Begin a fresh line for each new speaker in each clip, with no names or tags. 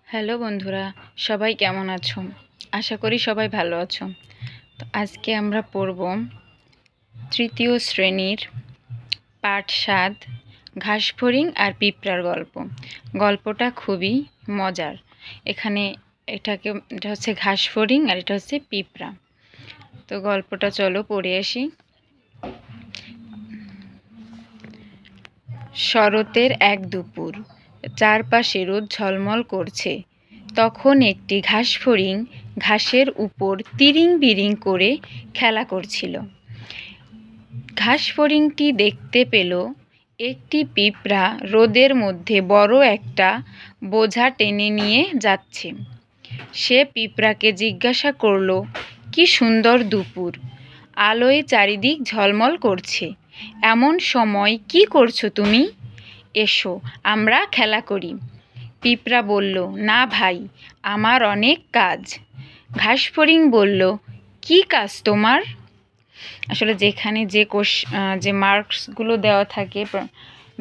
Hello বন্ধুরা, সবাই কেমন আছো? আশা করি সবাই ভালো আছো। তো আজকে আমরা পড়ব তৃতীয় শ্রেণীর পাঠ ৭ ঘাসফড়িং আর পিঁপড়ার গল্প। গল্পটা খুবই মজার। এটা হচ্ছে ঘাসফড়িং আর এটা হচ্ছে পিঁপড়া। তো গল্পটা চলো পড়ে আসি। শরতের এক দুপুর, চারপাশে রোদ ঝলমল করছে। তখন একটি ঘাসফড়িং ঘাসের উপর তিরিং বিরিং করে খেলা করছিল। ঘাসফড়িংটি দেখতে পেল একটি পিঁপড়া রোদের মধ্যে বড় একটা বোঝা টেনে নিয়ে যাচ্ছে। সে পিঁপড়াকে জিজ্ঞাসা করল, কি সুন্দর দুপুর, আলোয় চারিদিক ঝলমল করছে, এমন সময় কি করছো তুমি? এসো আমরা খেলা করি। পিঁপড়া বলল, না ভাই, আমার অনেক কাজ। ঘাসফড়িং বলল, কি কাজ তোমার? আসলে যেখানে যে মার্কসগুলো দেওয়া থাকে,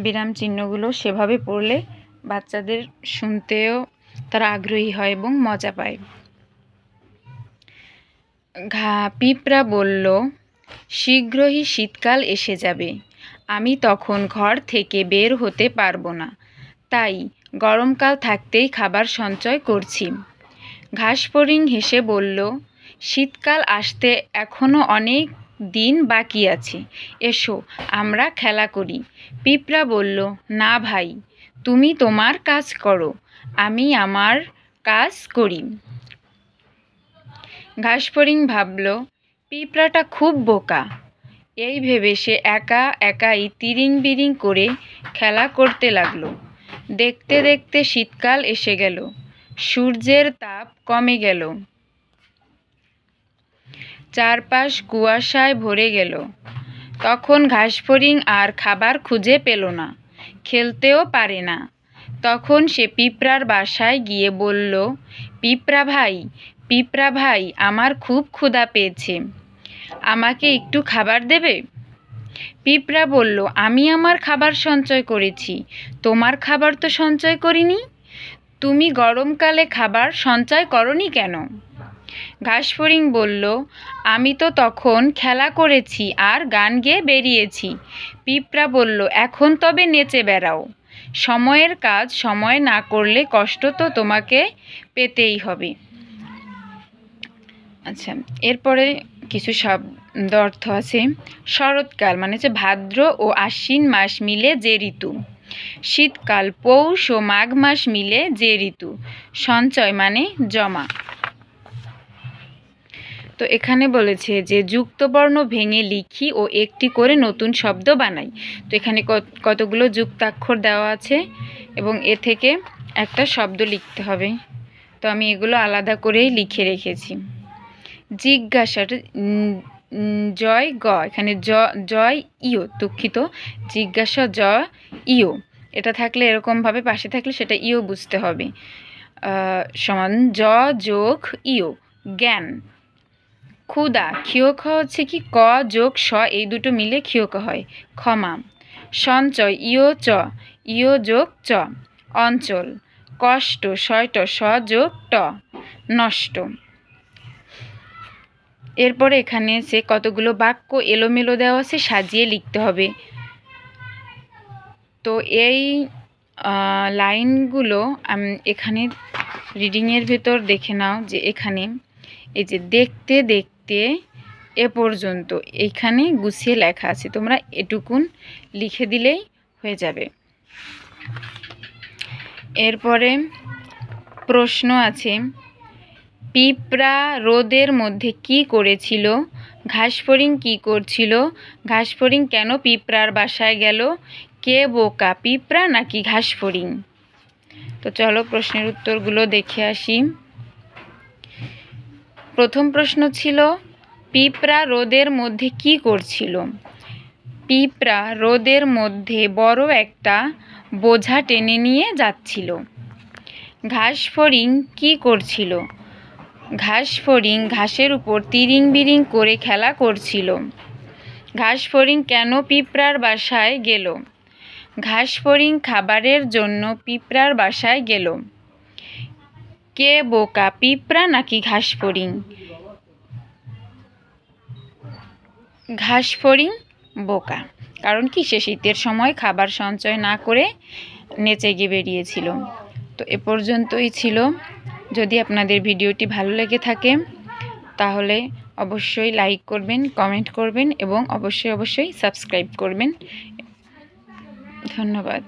বিরাম চিহ্নগুলো, সেভাবে পড়লে বাচ্চাদের শুনতেও তারা আগ্রহী হয় এবং মজা পায়। পিঁপড়া বলল, শীঘ্রই শীতকাল এসে যাবে, আমি তখন ঘর থেকে বের হতে পারবো না, তাই গরমকাল থাকতেই খাবার সঞ্চয় করছি। ঘাসফড়িং হেসে বলল, শীতকাল আসতে এখনো অনেক দিন বাকি আছে, এসো আমরা খেলা করি। পিঁপড়া বলল, না ভাই, তুমি তোমার কাজ করো, আমি আমার কাজ করি। ঘাসফড়িং ভাবল, পিঁপড়াটা খুব বোকা। এই ভেবে সে একা একাই তিরিং বিরিং করে খেলা করতে লাগলো। দেখতে দেখতে শীতকাল এসে গেল, সূর্যের তাপ কমে গেল, চারপাশ কুয়াশায় ভরে গেল। তখন ঘাসফড়িং আর খাবার খুঁজে পেল না, খেলতেও পারে না। তখন সে পিঁপড়ার বাসায় গিয়ে বলল, পিঁপড়া ভাই, আমার খুব ক্ষুধা পেয়েছে, আমাকে একটু খাবার দেবে? পিঁপড়া বলল, আমি আমার খাবার সঞ্চয় করেছি, তোমার খাবার তো সঞ্চয় করিনি। তুমি গরমকালে খাবার সঞ্চয় করনি কেন? ঘাসফড়িং বলল, আমি তো তখন খেলা করেছি আর গান গেয়ে বেরিয়েছি। পিঁপড়া বলল, এখন তবে নেচে বেড়াও, সময়ের কাজ সময় না করলে কষ্ট তো তোমাকে পেতেই হবে। আচ্ছা, এরপরে কিছু শব্দ অর্থ আছে। শরৎকাল মানে হচ্ছে ভাদ্র ও আশ্বিন মাস মিলে যে ঋতু। শীতকাল পৌষ ও মাঘ মাস মিলে যে ঋতু। সঞ্চয় মানে জমা। তো এখানে বলেছে যে যুক্তবর্ণ ভেঙে লিখি ও একটি করে নতুন শব্দ বানাই। তো এখানে কতগুলো যুক্তাক্ষর দেওয়া আছে এবং এ থেকে একটা শব্দ লিখতে হবে। তো আমি এগুলো আলাদা করেই লিখে রেখেছি। জিজ্ঞাসাটা জয় গ, এখানে জয় ইও, দুঃখিত, জিজ্ঞাসা জ ইও, এটা থাকলে এরকমভাবে পাশে থাকলে সেটা ইও বুঝতে হবে। সমান জ যোগ ইও, জ্ঞান। ক্ষুদা, ক্ষিয় খ হচ্ছে কি ক যোগ স, এই দুটো মিলে ক্ষিয় ক হয়, ক্ষমা। সঞ্চয় ইও যোগ চ, অঞ্চল। কষ্ট, শয়ট স যোগ ট, নষ্ট। এরপরে এখানে সে কতগুলো বাক্য এলোমেলো দেওয়া আছে, সাজিয়ে লিখতে হবে। তো এই লাইনগুলো এখানে রিডিংয়ের ভেতর দেখে নাও যে এখানে এই যে দেখতে দেখতে এ পর্যন্ত এইখানে গুছিয়ে লেখা আছে, তোমরা এটুকুন লিখে দিলেই হয়ে যাবে। এরপরে প্রশ্ন আছে, পিঁপড়া রোদের মধ্যে কি করেছিল? ঘাসফড়িং কি করছিল? ঘাসফড়িং কেন পিঁপড়ার বাসায় গেল? কে বোকা, পিঁপড়া নাকি ঘাসফড়িং? তো চলো প্রশ্নের উত্তরগুলো দেখে আসি। প্রথম প্রশ্ন ছিল, পিঁপড়া রোদের মধ্যে কি করছিল? পিঁপড়া রোদের মধ্যে বড় একটা বোঝা টেনে নিয়ে যাচ্ছিল। ঘাসফড়িং কি করছিল? ঘাসফড়িং ঘাসের উপর তিরিং বিরিং করে খেলা করছিল। ঘাসফড়িং কেন পিঁপড়ার বাসায় গেল? ঘাসফড়িং খাবারের জন্য পিঁপড়ার বাসায় গেল। কে বোকা, পিঁপড়া নাকি ঘাসফড়িং? ঘাসফড়িং বোকা। কারণ কি, সে শীতের সময় খাবার সঞ্চয় না করে নেচে গিয়ে বেরিয়েছিল। তো এ পর্যন্তই ছিল। যদি আপনাদের ভিডিওটি ভালো লেগে থাকে তাহলে অবশ্যই লাইক করবেন, কমেন্ট করবেন এবং অবশ্যই সাবস্ক্রাইব করবেন। ধন্যবাদ।